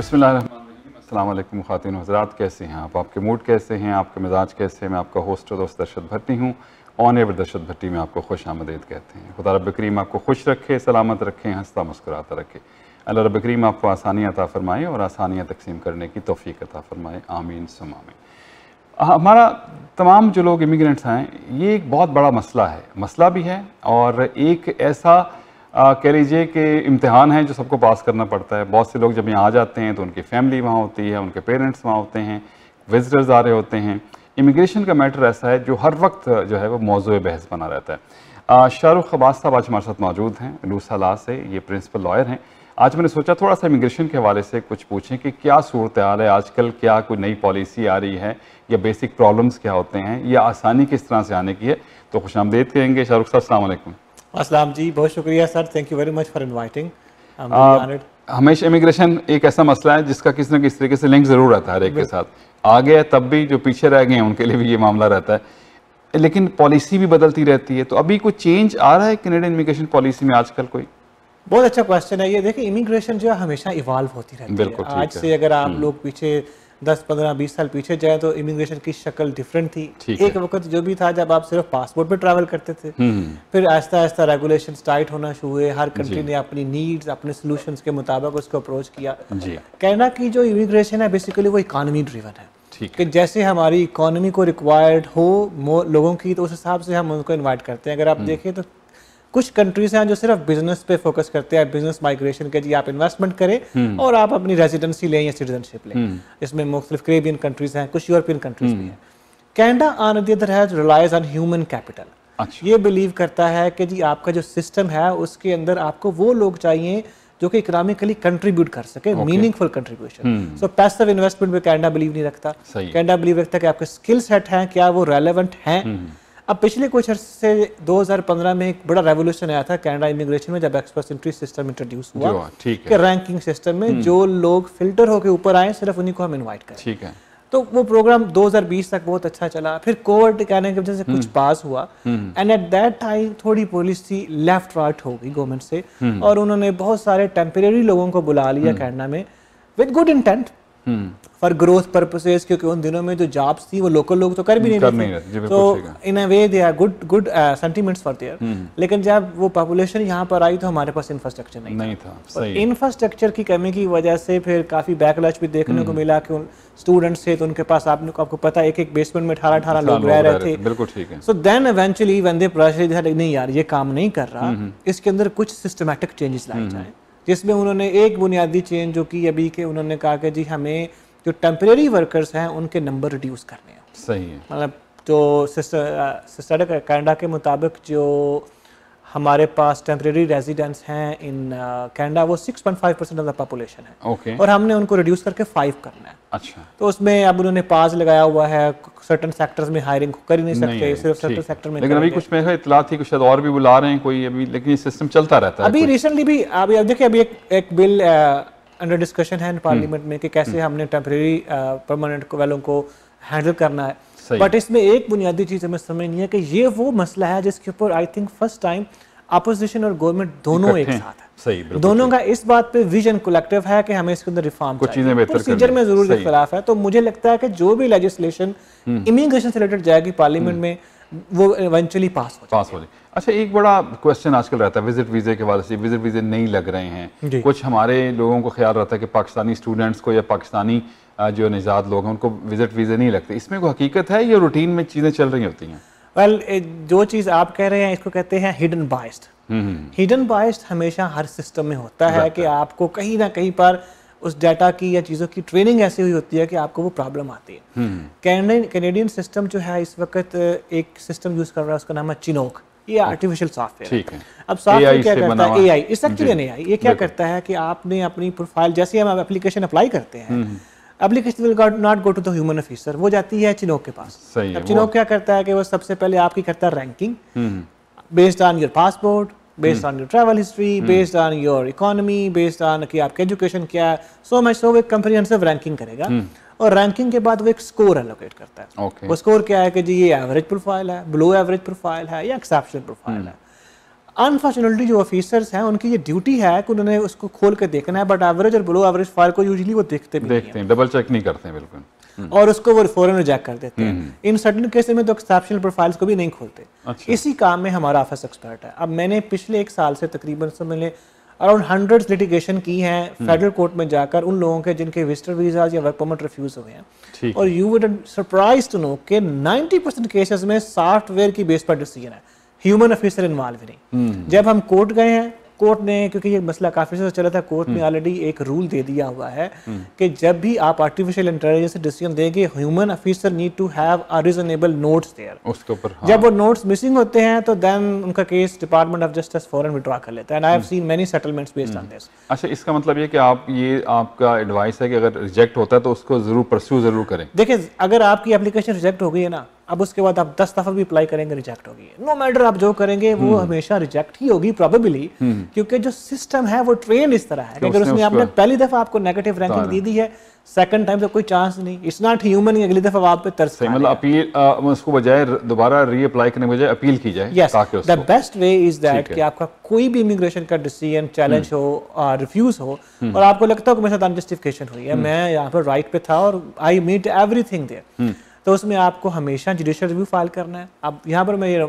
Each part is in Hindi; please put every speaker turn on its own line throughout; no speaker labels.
बिस्मिल्लाहिर्रहमानिर्रहीम। अस्सलाम वालेकुम ख़ातिन हज़रात, कैसे हैं आप? आपके मूड कैसे हैं? आपके मिजाज कैसे हैं? मैं आपका होस्ट और दोस्त अरशद भट्टी हूँ। ऑन एयर अरशद भट्टी में आपको खुश आमदीद कहते हैं। खुदा रब करीम आपको खुश रखे, सलामत रखे, हंसता मुस्कुराता रखे। अल्लाह रब करीम आपको आसानियाँ अता फ़रमाए और आसानियाँ तकसीम करने की तौफ़ीक अता फ़रमाए। आमीन सुम्मा आमीन। हमारा तमाम जो लोग इमिग्रेंट्स हैं, ये एक बहुत बड़ा मसला है, मसला भी है और एक ऐसा कह लीजिए कि इम्तिहान है जो सबको पास करना पड़ता है। बहुत से लोग जब यहाँ आ जाते हैं तो उनकी फैमिली वहाँ होती है, उनके पेरेंट्स वहाँ होते हैं, विजिटर्स आ रहे होते हैं। इमिग्रेशन का मैटर ऐसा है जो हर वक्त जो है वो मौजूद बहस बना रहता है। शाहरुख अब्बास साहब आज हमारे साथ मौजूद हैं, लूसा लॉ से, ये प्रिंसिपल लॉयर हैं। आज मैंने सोचा थोड़ा सा इमिग्रेशन के हवाले से कुछ पूछें कि क्या सूरत हाल है आजकल, क्या कोई नई पॉलिसी आ रही है या बेसिक प्रॉब्लम्स क्या होते हैं या आसानी किस तरह से आने की है। तो खुशामदीद कहेंगे शाहरुख साहब, अस्सलाम वालेकुम।
अस्सलाम जी, बहुत शुक्रिया sir, thank you very much for inviting.
हमेशा इमिग्रेशन एक ऐसा मसला है जिसका किसी न किसी तरीके से लिंक ज़रूर रहता है हर एक के साथ। आगे है तब भी, जो पीछे रह गए हैं उनके लिए भी ये मामला रहता है, लेकिन पॉलिसी भी बदलती रहती है। तो अभी कोई चेंज आ रहा है कनेडियन इमिग्रेशन पॉलिसी में आजकल कोई?
बहुत अच्छा क्वेश्चन है ये। देखिए, इमिग्रेशन जो है हमेशा इवॉल्व होती रहती है। आज से अगर आप लोग पीछे 10, 15, 20 साल पीछे जाए तो इमिग्रेशन की शक्ल डिफरेंट थी। एक वक्त जो भी था जब आप सिर्फ पासपोर्ट पे ट्रैवल करते थे, फिर आहिस्ता आहिस्ता रेगुलेशंस टाइट होना शुरू हुए। हर कंट्री ने अपनी नीड्स, अपने सॉल्यूशंस के मुताबिक उसको अप्रोच किया। कनाडा की जो इमिग्रेशन है बेसिकली वो इकॉनमी ड्रिवन है कि जैसे हमारी इकोनॉमी को रिक्वायर्ड हो लोगों की, तो उस हिसाब से हम उनको इन्वाइट करते हैं। अगर आप देखें तो कुछ कंट्रीज हैं जो सिर्फ बिजनेस पे फोकस करते हैं, बिजनेस माइग्रेशन के, जी आप इन्वेस्टमेंट करें और आप अपनी रेजिडेंसी लें या सिटीजनशिप लें। इसमें मुख्तलिफ कैरेबियन कंट्रीज हैं, कुछ यूरोपियन कंट्रीज भी हैं। Canada on the other hand relies on human capital. ये बिलीव करता है कि जी आपका जो सिस्टम है उसके अंदर आपको वो लोग चाहिए जो कि इकोनॉमिकली कंट्रीब्यूट कर सके, मीनिंगफुल कंट्रीब्यूशन। सो पैसिव इन्वेस्टमेंट में कनाडा बिलीव नहीं रखता। कनाडा बिलीव रखता है कि आपके स्किल सेट हैं, क्या वो रेलेवेंट हैं। अब पिछले कुछ अर्से से 2015 में एक बड़ा रेवोल्यूशन आया था कनाडा इमिग्रेशन में, जब एक्सप्रेस एंट्री सिस्टम इंट्रोड्यूस हुआ कि रैंकिंग सिस्टम में जो लोग फिल्टर होकर ऊपर आए सिर्फ उन्हीं को हम इनवाइट करें। ठीक है। तो वो प्रोग्राम 2020 तक बहुत अच्छा चला। फिर कोविड के आने की वजह से कुछ पास हुआ एंड एट दैट टाइम थोड़ी पॉलिसी लेफ्ट राइट हो गई गवर्नमेंट से और उन्होंने बहुत सारे टेम्परेरी लोगों को बुला लिया कनाडा में with good intent for growth purposes, क्योंकि उन दिनों में जो जॉब्स थी वो लोकल लोग तो कर भी नहीं रहे थे। तो in a way they are good sentiments for their. लेकिन जब वो पॉपुलेशन यहाँ पर आई तो हमारे पास इंफ्रास्ट्रक्चर नहीं था। इंफ्रास्ट्रक्चर की कमी की वजह से फिर काफी बैकलैश भी देखने को मिला कि स्टूडेंट्स थे तो उनके पास आपको पता है एक बेसमेंट में 18 लोग रह रहे थे।
बिल्कुल ठीक है।
So then eventually when they pressurised, नहीं यार ये काम नहीं कर रहा, इसके अंदर कुछ सिस्टमैटिक चेंजेस लाए जाएं। जिसमें उन्होंने एक बुनियादी चेंज जो की अभी के, उन्होंने कहा कि जी हमें जो टेम्परेरी वर्कर्स हैं उनके नंबर रिड्यूस करने हैं। सही है। मतलब जो सिस्टम कनाडा के मुताबिक जो हमारे पास टेम्परेरी रेजिडेंट्स हैं इन कनाडा वो 6.5% ऑफ द पॉपुलेशन है और हमने उनको रिड्यूस करके 5 करना है। अच्छा। तो उसमें अब उन्होंने पास लगाया हुआ है, सर्टेन सेक्टर्स में हायरिंग कर ही नहीं सकते, सिर्फ सर्टेन सेक्टर में। लेकिन
अभी कुछ मेरे इत्तला थी कि शायद और भी बुला रहे हैं कोई अभी, लेकिन ये सिस्टम चलता रहता है।
अभी रिसेंटली भी अभी देखिए अभी एक बिल अंडर डिस्कशन है पार्लियामेंट में कि कैसे हमने टेम्परेरी परमानेंट वालों को हैंडल करना है। बट इसमें एक बुनियादी चीज हमें समझ नहीं है कि ये वो मसला है जिसके ऊपर I think first time opposition और गवर्नमेंट दोनों एक साथ है। सही, दोनों का इस बात पे विजन कलेक्टिव है कि हमें इसके अंदर रिफॉर्म
कुछ चीजें बेहतर
प्रोसीजर में जरूर इख्तिलाफ है। तो मुझे लगता है कि जो भी लेजिस्लेशन इमिग्रेशन से रिलेटेड जाएगी पार्लियामेंट में वो इवेंचुअली पास हो जाए।
अच्छा, एक बड़ा क्वेश्चन आजकल रहता है विजिट वीजे के हवाले से। विजिट वीजे नहीं लग रहे हैं। कुछ हमारे लोगों को ख्याल रहता है कि पाकिस्तानी स्टूडेंट्स को या पाकिस्तानी जो निजात लोग हैं उनको विजिट वीजे नहीं लगते। इसमें कोई हकीकत है या रूटीन में चीजें चल रही होती हैं?
वेल, जो चीज आप कह रहे हैं इसको कहते हैं हिडन बायस्ड। हिडन बायस्ड हमेशा हर सिस्टम में होता है कि आपको कहीं ना कहीं पर उस डाटा की या चीज़ों की ट्रेनिंग ऐसी हुई होती है कि आपको वो प्रॉब्लम आती है। कैनेडियन सिस्टम जो है इस वक्त एक सिस्टम यूज कर रहा है, उसका नाम है चिनोक। ये आर्टिफिशियल सॉफ्टवेयर है। अब सॉफ्टवेयर क्या करता है? एआई। इस एक्चुअली नहीं आई, ये क्या करता है कि आपने अपनी प्रोफाइल, जैसे हम एप्लीकेशन अप्लाई करते हैं, application will not go to the human officer, वो जाती है चिनोक के पास। अब चिनोक क्या करता है कि वो सबसे पहले आपकी करता है ranking based on your passport, based on your travel history, based on your economy, based on कि आपका एजुकेशन क्या है, सो मच सो, एक कंप्रिहेंसिव रैंकिंग करेगा और रैंकिंग के बाद वो एक स्कोर एलोकेट करता है। वो स्कोर क्या है कि जी ये एवरेज प्रोफाइल है, बिलो एवरेज प्रोफाइल है या एक्सेप्शनल प्रोफाइल है। अनफॉर्चुनेटली जो ऑफिसर्स हैं उनकी ये ड्यूटी है कि उन्होंने उसको खोल के देखना है, बट एवरेज और बिलो एवरेज फाइल को यूजुअली वो देखते
हैं, डबल चेक नहीं करते हैं बिल्कुल,
और उसको वो फौरन रिजेक्ट कर देते हैं। इन सर्टेन केसेस में तो एक्सेप्शनल प्रोफाइल्स को भी नहीं खोलते।
अच्छा।
इसी काम में हमारा ऑफिस एक्सपर्ट है। अब मैंने पिछले 1 साल से तकरीबन समझ अराउंड 100 लिटिगेशन की हैं फेडरल कोर्ट में जाकर उन लोगों के जिनके विजिटर वीजा या वर्क परमिट रिफ्यूज हुए हैं, और you would surprise to know कि 90% केसेस में सॉफ्टवेयर की बेस पर डिसीजन है, ह्यूमन ऑफिसर इन्वॉल्व नहीं। जब हम कोर्ट गए हैं, कोर्ट ने, क्योंकि ये मसला काफी से चला था, कोर्ट ने ऑलरेडी एक रूल दे दिया हुआ है कि जब भी आप आर्टिफिशियल इंटेलिजेंस से डिसीजन देंगे, human officer need to have a reasonable notes there उसके ऊपर। हाँ। जब वो नोट्स मिसिंग होते हैं तो देन उनका केस डिपार्टमेंट ऑफ जस्टिस फौरन विड्रॉ कर लेता है, and I have seen many settlements based on this.
अच्छा, इसका मतलब ये कि आप, ये आपका एडवाइस है कि अगर रिजेक्ट होता है तो उसको जरूर परस्यू जरूर करें।
देखिए, अगर आपकी एप्लीकेशन रिजेक्ट हो गई है ना, अब उसके बाद आप 10 दफा भी अप्लाई करेंगे, रिजेक्ट होगी। नो मैटर आप जो करेंगे वो हमेशा रिजेक्ट ही होगी प्रोबेबली, क्योंकि जो सिस्टम है वो ट्रेन इस तरह है कि अगर उसने आपने पहली दफा आपको नेगेटिव रैंकिंग दे दी है, सेकंड टाइम तो कोई चांस नहीं। इट्स नॉट ह्यूमन, अगली दफा आप पे तरस खाएगा।
मतलब अपील, उसको बजाय दोबारा रीअप्लाई करने के बजाय अपील की जाए, ताकि
the best way is that कि आपका कोई भी इमिग्रेशन का डिसीजन चैलेंज हो, रिफ्यूज हो, और आपको लगता हो कि मेरे साथ अनजस्टिफिकेशन हुई है, मैं यहाँ पर राइट पे था और आई मीट एवरीथिंग देयर, तो उसमें आपको हमेशा जुडिशियल रिव्यू फाइल करना है। अब यहाँ पर मैं ये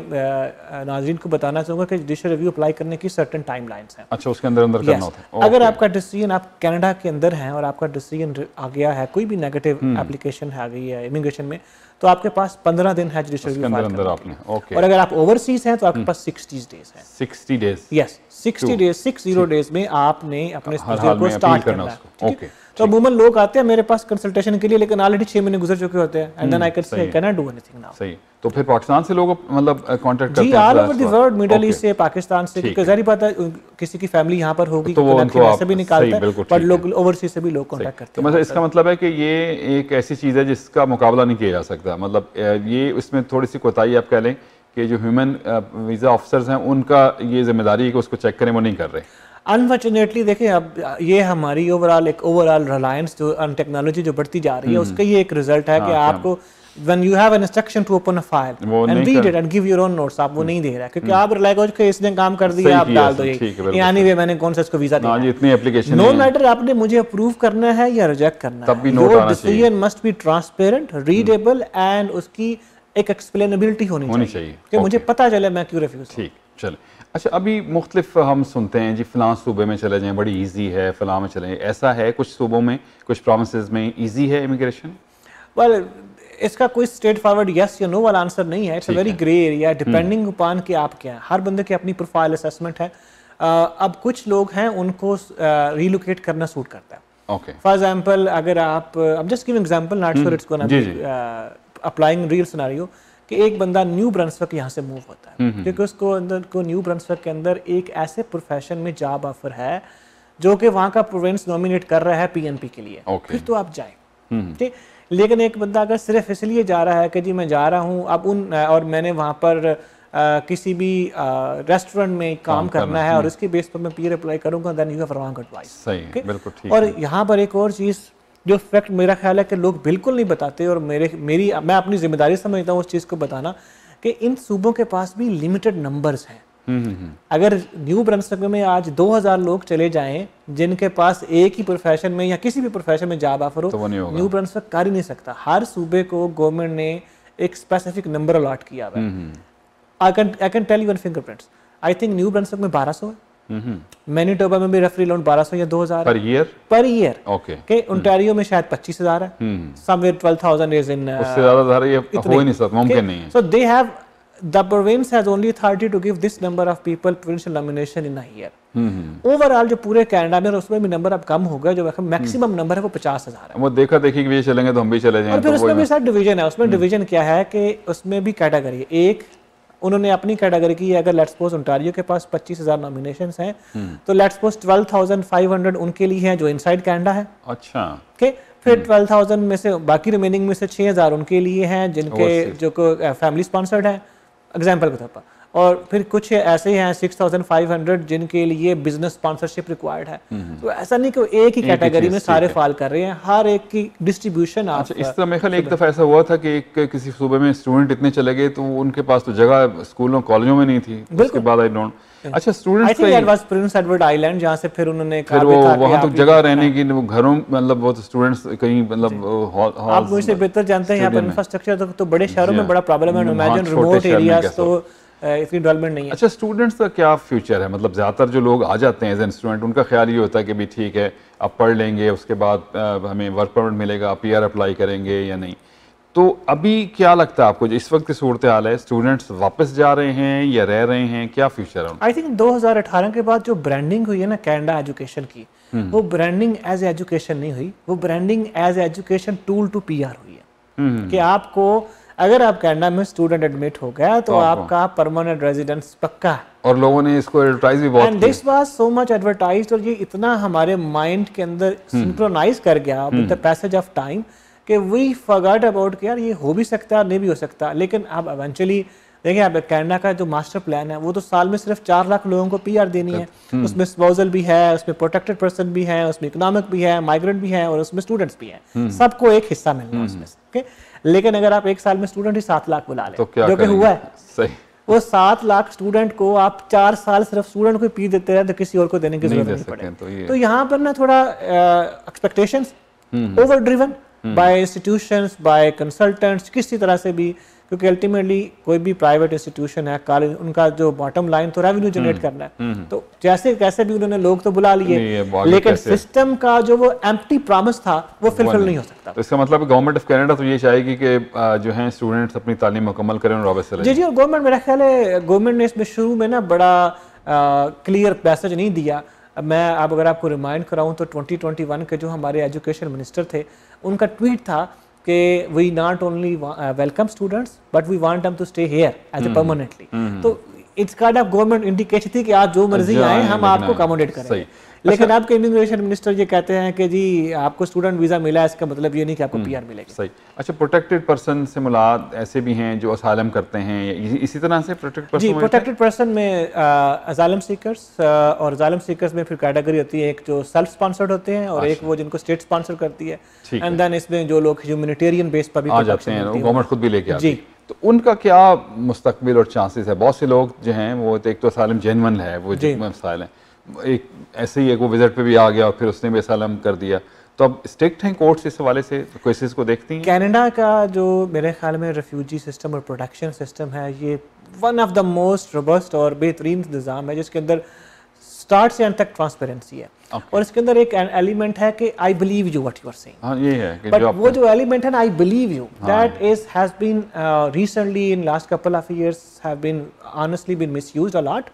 नाज़रीन को बताना चाहूँगा कि जुडिशियल रिव्यू अप्लाई करने की सर्टेन टाइमलाइंस हैं।
अच्छा, उसके अंदर करना होता है।
अगर आपका डिसीजन, आप कनाडा के अंदर हैं और आपका डिसीजन आ गया है, कोई भी नेगेटिव एप्लीकेशन आ गई है इमिग्रेशन में, तो आपके पास 15 दिन है जुडिशियल रिव्यू फाइल करने के। और अगर आप ओवरसीज हैं तो आपके पास 60 डेज है।
60 डेज,
यस, 60 डेज, 60 डेज में आपने अपने इस प्रोसीजर को स्टार्ट करना है। ओके, तो अमूमन लोग आते हैं मेरे पास कंसल्टेशन के लिए, लेकिन ऑलरेडी 6 महीने गुजर चुके होते हैं, and then I can say can not do anything now.
सही। तो फिर पाकिस्तान से लोग मतलब कांटेक्ट करते हैं?
जी, all over the world, middle east से, पाकिस्तान से, क्योंकि जाहिर बात है किसी की फैमिली यहाँ पर होगी तो वो उनको ऐसे भी निकालता है, बट लोग ओवरसीज से भी लोग कांटेक्ट करते हैं।
तो मतलब इसका मतलब है कि ये एक ऐसी चीज़ है जिसका मुकाबला नहीं किया जा सकता, मतलब ये इसमें थोड़ी सी कोताही आप कह लें कि जो ह्यूमन वीज़ा ऑफिसर्स हैं उनका ये जिम्मेदारी है कि उसको चेक करें, वो नहीं कर रहे।
अनफॉर्चुनेटली देखिए, अब ये हमारी ओवरऑल रिलायंस जो टेक्नोलॉजी जो बढ़ती जा रही है उसका ये एक रिजल्ट है कि आपको when you have an instruction to open a file and read it and give your own notes, आप वो नहीं दे रहा है, क्योंकि आप रिलाई करो कि इसने काम कर दिया, आप डाल दो ये एनीवे मैंने कौन सा इसको वीजा दिया,
इतनी एप्लीकेशन,
नो मैटर आपने मुझे अप्रूव करना है या रिजेक्ट करना है, your decision must be transparent, readable, and उसकी एक एक्सप्लेनेबिलिटी होनी चाहिए कि मुझे पता चले मैं क्यों रिफ्यूज।
ठीक, चले। अच्छा, अभी मुख्तलिफ हम सुनते हैं जी, फलां सूबे में चले जाएं बड़ी ईजी है, फलां में चले, ऐसा है कुछ सूबों में, कुछ प्रोविंसेस में ईजी है इमिग्रेशन?
वेल, इसका कोई स्ट्रेट फॉरवर्ड यस या नो वाला आंसर नहीं है, it's a very grey area, depending upon कि आप क्या है, हर बंदे की अपनी प्रोफाइल असेसमेंट है। अब कुछ लोग हैं उनको रिलोकेट करना सूट करता है।
ओके,
फॉर एग्जांपल अगर आप, I just giving example, not sure it's gonna be applying real scenario, कि एक बंदा न्यू ब्रंसविक यहाँ से मूव होता है क्योंकि उसको अंदर को न्यू ब्रंसविक के अंदर एक ऐसे प्रोफेशन में जॉब ऑफर है जो कि वहाँ का प्रोविंस नॉमिनेट कर रहा है पीएनपी के लिए, फिर तो आप जाए, ठीक। लेकिन एक बंदा अगर सिर्फ इसलिए जा रहा है कि जी मैं जा रहा हूँ अब और मैंने वहाँ पर किसी भी रेस्टोरेंट में काम करना है और इसके बेस पर मैं पीआर अप्लाई करूँगा, then you have wrong advice.
सही, बिल्कुल ठीक।
और यहाँ पर एक और चीज़ जो फैक्ट मेरा ख्याल है कि लोग बिल्कुल नहीं बताते, और मैं अपनी जिम्मेदारी समझता हूँ उस चीज़ को बताना, कि इन सूबों के पास भी लिमिटेड नंबर्स हैं। अगर न्यू ब्रंसविक में आज 2000 लोग चले जाएं जिनके पास एक ही प्रोफेशन में या किसी भी प्रोफेशन में जॉब ऑफर हो, तो न्यू ब्रंसविक कर ही नहीं सकता। हर सूबे को गवर्नमेंट ने एक स्पेसिफिक नंबर अलॉट किया हुआ है। I can tell you in fingerprints, I think New Brunswick में 1200 है, मैनीटोबा में भी रफली अराउंड 1200 या 2000 पर ईयर। ओके, ओंटारियो में शायद 25,000 है, समवेयर 12,000 इज इन,
उससे ज्यादा ये हो ही नहीं सकता, मुमकिन नहीं है।
So they have, the province has only authority to give this number of people provincial nomination in a year. Overall जो पूरे कनाडा में, उसमें भी नंबर अब कम हो गया, जो मैक्सिमम नंबर है वो 50,000 है।
वो देखा देखी कि ये चलेंगे तो हम भी चले जाएंगे।
और फिर उसमें भी सर डिवीजन है, उसमें डिवीजन क्या है कि उसमें भी कैटेगरी है। एक उन्होंने अपनी कैटेगरी की है, अगर लेट्स सपोज ओंटारियो के पास 25,000 नॉमिनेशंस हैं तो लेट्स सपोज 12,500 उनके लिए हैं जो इनसाइड कनाडा है।
अच्छा,
ओके, फिर 12,000 में से बाकी रिमेनिंग में से 6,000 उनके लिए हैं जिनके जो फैमिली स्पॉन्सर्ड है, एग्जाम्पल के तौर पर, और फिर कुछ ऐसे हैं 6500 जिनके लिए बिजनेस स्पॉन्सरशिप रिक्वायर्ड है। तो ऐसा नहीं कि एक ही कैटेगरी में सारे फाल कर रहे हैं, हर एक की डिस्ट्रीब्यूशन।
अच्छा, इस तरह मेरे ख्याल एक दफ़ा ऐसा हुआ था कि एक किसी सूबे में स्टूडेंट इतने चले गए तो उनके पास तो जगह स्कूलों कॉलेजों में नहीं थी, उसके बाद आई डोंट। अच्छा, students
I think that was Prince Edward island, जहां से फिर उन्होंने
कहा भी था वहां तो जगह रहने की, वो घरों मतलब वो स्टूडेंट्स कहीं मतलब
आप मुझसे बेहतर जानते हैं यहाँ पर इंफ्रास्ट्रक्चर तो बड़े शहरों में बड़ा प्रॉब्लम है, इमेजिन रिमोट एरियाज तो इतनी डेवलपमेंट नहीं है।
अच्छा, स्टूडेंट्स का क्या फ्यूचर है? मतलब ज़्यादातर जो लोग आ जाते हैं एज एन स्टूडेंट, उनका ख्याल ये होता है कि भी ठीक है अब पढ़ लेंगे, उसके बाद हमें वर्क परमिट मिलेगा, PR अप्लाई करेंगे या नहीं। तो अभी क्या लगता है आपको, इस वक्त की सूरत हाल है, स्टूडेंट्स वापस जा रहे हैं या रह रहे हैं, क्या फ्यूचर है?
आई थिंक 2018 के बाद जो ब्रांडिंग हुई है ना कनाडा एजुकेशन की, वो ब्रांडिंग एज एजुकेशन नहीं हुई, वो branding as education tool to PR हुई है। कि आपको अगर आप कनाडा में स्टूडेंट एडमिट हो गया तो आपका परमानेंट रेजिडेंस पक्का है,
और लोगों ने इसको एडवर्टाइज भी बहुत
किया। This was so much advertised, और ये इतना हमारे माइंड के अंदर सिंक्रोनाइज कर गया with the passage of time कि वी फॉरगॉट अबाउट कि यार ये हो भी सकता है, नहीं भी हो सकता। लेकिन अब इवेंचुअली देखिए, आप कनाडा का जो मास्टर प्लान है वो तो साल में सिर्फ 4 लाख लोगों को PR देनी है। उसमें स्पाउसल भी है, उसमें प्रोटेक्टेड पर्सन भी है, उसमें इकोनॉमिक भी है, माइग्रेंट भी है, और उसमें स्टूडेंट्स भी हैं। सबको एक हिस्सा मिलना है उसमें से। लेकिन अगर आप एक साल में स्टूडेंट ही 7 लाख बुला लें, जो कि हुआ है,
सही,
वो 7 लाख स्टूडेंट को आप 4 साल सिर्फ स्टूडेंट को पी देते रहे तो किसी और को देने की जरूरत नहीं पड़े। तो यहाँ पर ना थोड़ा expectations over driven by institutions, by consultants, किसी तरह से भी, क्योंकि अल्टीमेटली कोई भी प्राइवेट इंस्टीट्यूशन है, कॉलेज, उनका जो बॉटम लाइन तो रेवेन्यू जनरेट करना है। तो जैसे कैसे भी उन्होंने लोग तो बुला लिए, लेकिन सिस्टम का जो वो एम्प्टी प्रॉमिस था वो फुलफिल नहीं हो सकता।
तो इसका मतलब गवर्नमेंट ऑफ कनाडा तो ये चाहेगी कि जो है स्टूडेंट्स अपनी तालीम मुकम्मल करें और वापस चले।
जी, और गवर्नमेंट, मेरा ख्याल है गवर्नमेंट ने इसमें शुरू में ना बड़ा क्लियर मैसेज नहीं दिया। मैं अब अगर आपको रिमाइंड कराऊं तो 2021 के जो हमारे एजुकेशन मिनिस्टर थे, उनका ट्वीट था कि we not only welcome students but we want them to stay here as a permanently. तो it's kind of government indication थी कि आप जो मर्जी आए, हम आपको अकोमोडेट करेंगे। लेकिन आपके इमिग्रेशन मिनिस्टर ये कहते हैं कि जी आपको स्टूडेंट वीजा मिला है, इसका मतलब ये नहीं कि आपको PR मिलेगा।
सही। अच्छा, प्रोटेक्टेड पर्सन से मुराद ऐसे भी हैं जो असाइलम करते हैं, इसी तरह से प्रोटेक्टेड पर्सन?
जी, प्रोटेक्टेड पर्सन में असाइलम सीकर्स, और असाइलम सीकर्स में फिर कैटेगरी होती है, एक जो सेल्फ स्पॉन्सर्ड होते हैं और एक वो जिनको स्टेट स्पॉन्सर करती है, एंड देन इसमें जो लोग ह्यूमैनिटेरियन बेस पर भी
आ जाते हैं, गवर्नमेंट खुद भी लेके आती है। तो उनका क्या मुस्तकबिल और चांसेस है? बहुत से लोग जो हैं वो एक तो असाइलम जेन्युइन है, वो मसाइल हैं, एक ऐसे ही एक वो विजिट पे भी आ गया और फिर उसने भी असलम कर दिया। तो अब स्ट्रिक्ट हैं कोर्ट्स इस हवाले से, केसेस को देखती हैं?
कनाडा का जो मेरे ख्याल में रेफ्यूजी सिस्टम और प्रोटेक्शन सिस्टम है, ये one of the most robust और बेहतरीन निज़ाम है, जिसके अंदर स्टार्ट से एंड तक ट्रांसपेरेंसी है। और इसके अंदर एक एलिमेंट है कि I believe you what you are saying.
हाँ, ये है कि
बट वो जो एलिमेंट है ना, I believe you, that is has been recently in last couple of years have been honestly been misused a lot.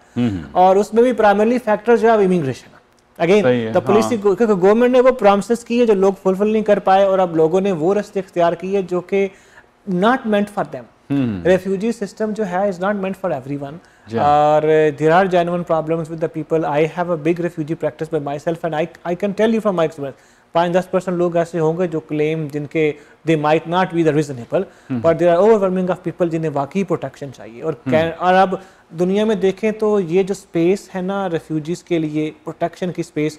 और उसमें भी प्राइमरली फैक्टर जो है इमिग्रेशन अगेन द पुलिस, क्योंकि गवर्नमेंट ने वो प्रॉमिसेस की है जो लोग फुलफिल नहीं कर पाए, और अब लोगों ने वो रास्ते इख्तियार किए जो कि not meant for them. Refugee system जो है is not meant for everyone, और there are genuine problems with the people. I have a big refugee practice by myself and I can tell you from my experience, 5-10% लोग ऐसे होंगे जो क्लेम, जिनके they might not be the reasonable, but there are overwhelming of people जिन्हें वाकई प्रोटेक्शन चाहिए। और अब दुनिया में देखें तो ये जो स्पेस है ना रेफ्यूजीज के लिए, प्रोटेक्शन की स्पेस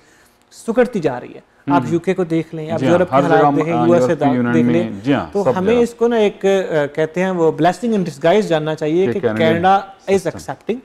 सुकड़ती जा रही है। आप यूके को देख लें, आप यूरोप के हालात देखें, यूएसए देख लें, तो हमें इसको ना एक कहते हैं वो ब्लेसिंग इन डिस्गाइज जानना चाहिए कि कनाडा इज एक्सेप्टिंग।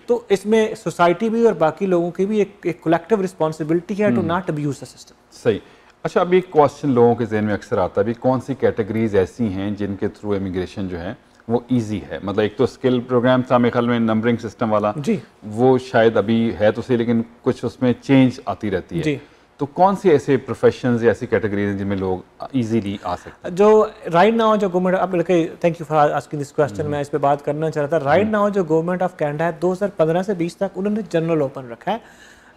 तो इसमें सोसाइटी भी और बाकी लोगों की भी एक कलेक्टिव रिस्पॉन्सिबिलिटी है to not abuse the system.
सही। अच्छा, अभी एक क्वेश्चन लोगों के जहन में अक्सर आता है, अभी कौन सी कैटेगरीज ऐसी हैं जिनके थ्रू इमिग्रेशन जो है वो इजी है? मतलब एक तो स्किल प्रोग्राम था मेरे ख्याल में, नंबरिंग सिस्टम वाला जी, वो शायद अभी है तो सही, लेकिन कुछ उसमें चेंज आती रहती है जी। तो कौन सी ऐसे प्रोफेशंस या ऐसी कैटेगरीज हैं जिनमें लोग इजीली आ सकते हैं? जो
राइट नाउ जो गवर्नमेंट, अब thank you for asking this question, मैं इस पे बात करना चाह रहा था। राइट नाउ जो गवर्नमेंट ऑफ कनाडा है, 2015 से 20 तक उन्होंने जनरल ओपन रखा है।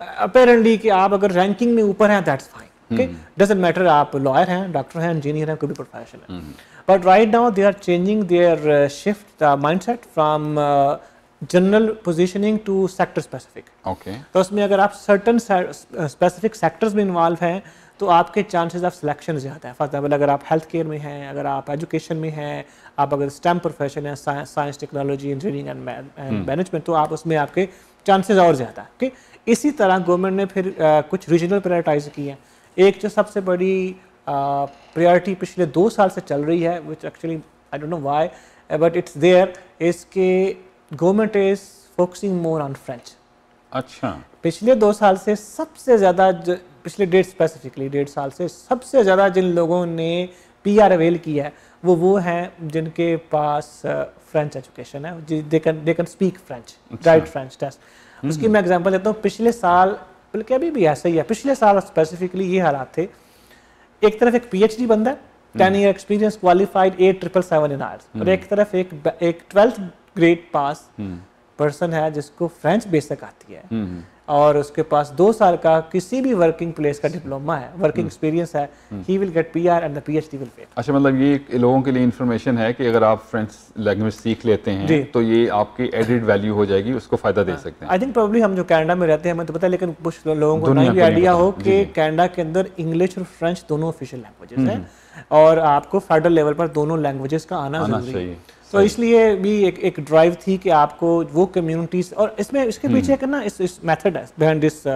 अपेरेंटली कि आप अगर रैंकिंग में ऊपर हैं that's fine, okay, doesn't matter आप लॉयर हैं, डॉक्टर हैं, इंजीनियर हैं, कोई भी प्रोफेशन है। But right now they are changing their shift mindset from general positioning to sector specific.
Okay,
तो उसमें अगर आप सर्टन स्पेसिफिक सेक्टर्स में इन्वॉल्व हैं तो आपके चांसेस ऑफ सिलेक्शन ज़्यादा है। फॉर एग्जाम्पल अगर आप हेल्थ केयर में हैं, अगर आप एजुकेशन में हैं, आप अगर स्टेम प्रोफेशन है, science technology engineering and management, तो आप उसमें आपके चांसेस और ज़्यादा है। ओके, इसी तरह गवर्नमेंट ने फिर कुछ रीजनल प्रायोरिटाइज किए हैं। एक जो सबसे बड़ी प्रायोरिटी पिछले 2 साल से चल रही है, which actually I don't know why but it's there, is के government is focusing more on French.
अच्छा,
पिछले 2 साल से सबसे ज़्यादा, पिछले 1.5 साल से सबसे ज़्यादा जिन लोगों ने PR अवेल किया है वो हैं जिनके पास फ्रेंच एजुकेशन है, they can speak French, write French test. उसकी मैं एग्जांपल देता हूँ। पिछले साल, बल्कि अभी भी ऐसा ही है, पिछले साल स्पेसिफिकली ये हालात थे, एक तरफ एक PhD बंदा है, 10 ईयर एक्सपीरियंस, क्वालिफाइड 8777 इन IELTS, और एक तरफ एक 12th ग्रेड पास पर्सन है जिसको फ्रेंच बेसिक आती है और उसके पास 2 साल का किसी भी वर्किंग प्लेस का डिप्लोमा है, वर्किंग एक्सपीरियंस है, he will get PR and the PhD will pay.
अच्छा, मतलब ये लोगों के लिए इन्फॉर्मेशन है कि अगर आप फ्रेंच लैंग्वेज सीख लेते हैं तो ये आपकी एडिड वैल्यू हो जाएगी, उसको फायदा दे सकते हैं।
आई थिंक प्रोबेबली हम जो कनाडा में रहते हैं हमें तो पता है, लेकिन कुछ लोगों को नहीं भी आइडिया हो कि कनाडा के अंदर इंग्लिश और फ्रेंच दोनों ऑफिशियल लैंग्वेजेस हैं और आपको फेडरल लेवल पर दोनों लैंग्वेजेस का आना जरूरी है। तो इसलिए भी एक ड्राइव थी कि आपको वो कम्युनिटीज, और इसमें इसके पीछे एक ना इस मेथड है बिहाइंड दिस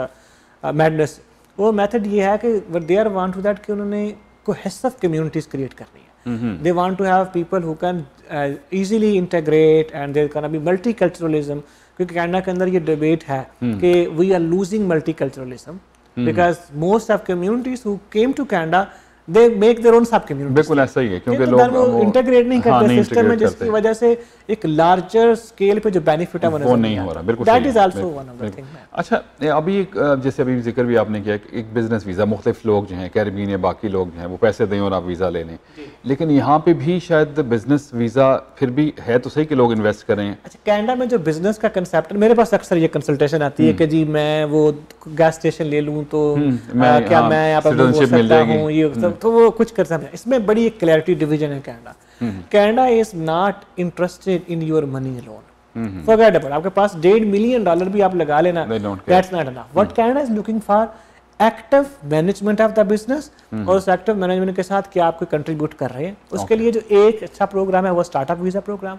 मैडनेस। वो मेथड ये है कि they are want to that कि उन्होंने कोहेसिव कम्युनिटीज क्रिएट करनी है। They want to have people who can easily integrate and there can be multiculturalism, क्योंकि कनाडा के अंदर ये डिबेट है कि we are losing multiculturalism because most of communities who came to Canada they make their own sub communities।
बिल्कुल ऐसा ही है, क्योंकि लोग
वो इंटीग्रेट नहीं करते सिस्टम में, जिसकी वजह से एक लार्जर स्केल पे जो बेनिफिट है वो नहीं हो रहा। बिल्कुल, that is also one of the thing.
अच्छा, अभी जैसे अभी जिक्र भी आपने किया कि एक बिजनेस वीज़ा, मुख्तलिफ लोग जो हैं कैरिबियन या बाकी लोग जो हैं वो पैसे दें और आप वीज़ा ले लें, लेकिन यहाँ पे भी शायद बिजनेस वीज़ा फिर भी है तो सही कि लोग इन्वेस्ट करें। अच्छा,
कनाडा में जो बिजनेस का कंसेप्ट है, मेरे पास अक्सर ये कंसल्टेशन आती है कि जी मैं वो गैस स्टेशन ले लूँ तो क्या मैं यहाँ पर मिल जाएगी, ये तो वो कुछ कर सकते हैं। इसमें बड़ी एक क्लैरिटी डिवीजन है Canada. Canada is not interested in your money alone. Forget about, आपके पास $1.5 मिलियन भी आप लगा लेना, that's not enough. What Canada is looking for active management of the business, और उस एक्टिव मैनेजमेंट के साथ क्या आप कोई कंट्रीब्यूट कर रहे हैं। उसके लिए जो एक अच्छा प्रोग्राम है वो स्टार्टअप वीजा प्रोग्राम,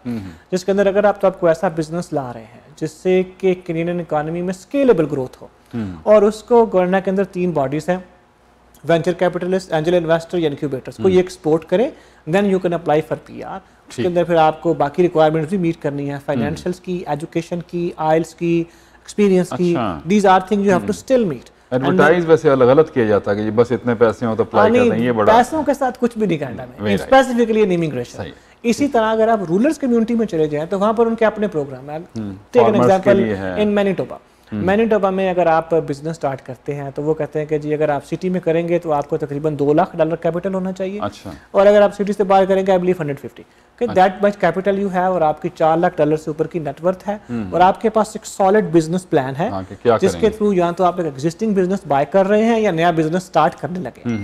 जिसके अंदर अगर आप तो आपको ऐसा बिजनेस ला रहे हैं जिससे कि कैनेडियन इकोनॉमी में स्केलेबल ग्रोथ हो, और उसको गवर्नमेंट के अंदर 3 बॉडीज हैं, वेंचर कैपिटलिस्ट, एंजल इन्वेस्टर या इंक्यूबेटर्स, को ये एक्सपोर्ट करे, then you can apply for PR। उसके अंदर फिर आपको बाकी रिक्वायरमेंट्स भी मीट करनी है, फाइनेंशियल्स की, एजुकेशन की, IELTS की, एक्सपीरियंस की, these are things you have to still meet.
Advertise वैसे गलत किया जाता है कि बस इतने पैसे हो तो अप्लाई कर दें, ये बड़ा
पैसों के साथ कुछ भी नहीं करना है, स्पेसिफिकली इन इमिग्रेशन। इसी तरह अगर आप रूरल्स कम्युनिटी में चले जाएं तो वहां पर उनके अपने प्रोग्राम है। Take an example in Manitoba. Manitoba में अगर आप बिजनेस स्टार्ट करते हैं तो वो कहते हैं कि जी अगर आप सिटी में करेंगे तो आपको तकरीबन $2 लाख कैपिटल होना चाहिए।
अच्छा। और
अगर आप सिटी से बाहर करेंगे I believe 150, that much capital you have, और आपकी $4 लाख से ऊपर की नेटवर्थ है, और आपके पास एक सॉलिड बिजनेस प्लान है जिसके थ्रू या तो आप एक एग्जिस्टिंग बिजनेस बाय कर रहे हैं या नया बिजनेस स्टार्ट करने लगे,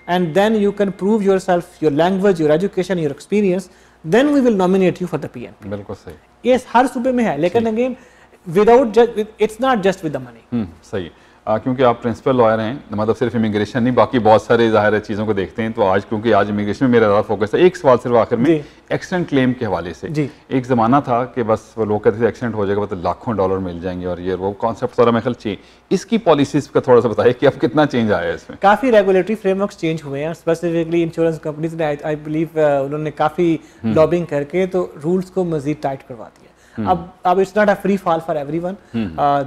and then you can prove yourself, your language, your education, your experience, then we will nominate you for the PN।
बिल्कुल सही,
ये हर सूबे में है, लेकिन again without it's not just with the money.
सही, क्योंकि आप प्रिंसिपल लॉयर हैं, मतलब सिर्फ इमिग्रेशन नहीं, बाकी बहुत सारे ज़ाहिर चीज़ों को देखते हैं। तो आज क्योंकि आज इमिग्रेशन में मेरा ज़्यादा फोकस है, एक सवाल सिर्फ आखिर में एक्सीडेंट क्लेम के हवाले से। एक ज़माना था कि बस वो लोग कहते थे एक्सीडेंट हो जाएगा तो लाखों डॉलर मिल जाएंगे, और ये वो कॉन्सेप्ट सारा मेरे ख्याल चाहिए। इसकी पॉलिसीज का थोड़ा सा बताइए कि अब कितना चेंज आया है इसमें।
काफ़ी रेगुलेटरी फ्रेमवर्क्स चेंज हुए हैं, स्पेसिफिकली इंश्योरेंस कंपनीज ने आई बिलीव उन्होंने काफ़ी लॉबिंग करके तो रूल्स को मजीद टाइट करवा दिया। अब it's not a free fall for everyone,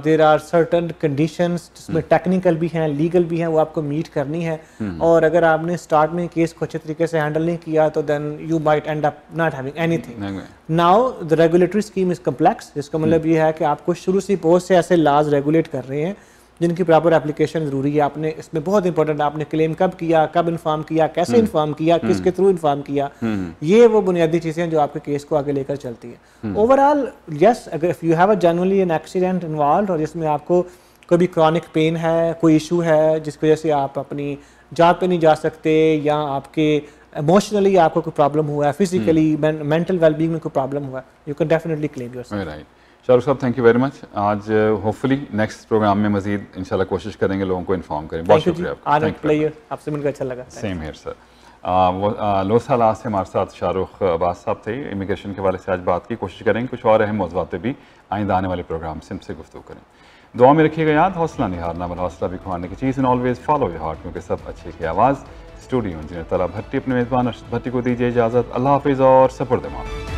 there are certain conditions जिसमें टेक्निकल भी हैं, लीगल भी हैं, वो आपको मीट करनी है। और अगर आपने स्टार्ट में केस को अच्छे तरीके से हैंडल नहीं किया तो then you might end up not having anything. Now the regulatory scheme is complex, जिसका मतलब ये है कि आपको शुरू से बहुत से ऐसे लॉज रेगुलेट कर रहे हैं जिनकी प्रॉपर एप्लीकेशन जरूरी है। आपने इसमें बहुत इंपॉर्टेंट, आपने क्लेम कब किया, कब इन्फॉर्म किया, कैसे इन्फॉर्म किया, किसके थ्रू इन्फॉर्म किया, ये वो बुनियादी चीजें जो आपके केस को आगे लेकर चलती है। ओवरऑल यस, अगर if you have a generally an accident involve और जिसमें आपको कोई भी क्रॉनिक पेन है, कोई इशू है जिसकी वजह से आप अपनी जॉब पे नहीं जा सकते, या आपके इमोशनली आपको कोई प्रॉब्लम हुआ है, फिजिकली मेंटल वेलबींग में कोई प्रॉब्लम हुआ है, you can definitely claim yourself.
Right. Shahrukh साहब थैंक यू वेरी मच। आज होपफुली नेक्स्ट प्रोग्राम में मजीद इंशाल्लाह कोशिश करेंगे लोगों को इन्फॉर्म करें। बहुत शुक्रिया आपका।
आपसे मिलकर अच्छा लगा।
Same here sir. वो लोसाला से हमारे साथ शाहरुख अब्बास साहब थे। इमिग्रेशन के वाले से आज बात की, कोशिश करेंगे कुछ और अहम मौज़ूआत पे भी आइंदा आने वाले प्रोग्राम से हमसे गुफ्तगू करें। दुआ में रखिएगा याद, हौसला नहीं हारना, बल हौसला भी खुआने की चीज़, and always follow your heart, क्योंकि सब अच्छे की आवाज़। स्टूडियो इंजीनियर तला भट्टी अपने मेज़बान अर्शद भट्टी को दीजिए इजाज़त। अल्लाह हाफिज़ और सपुर्द-ए-मान।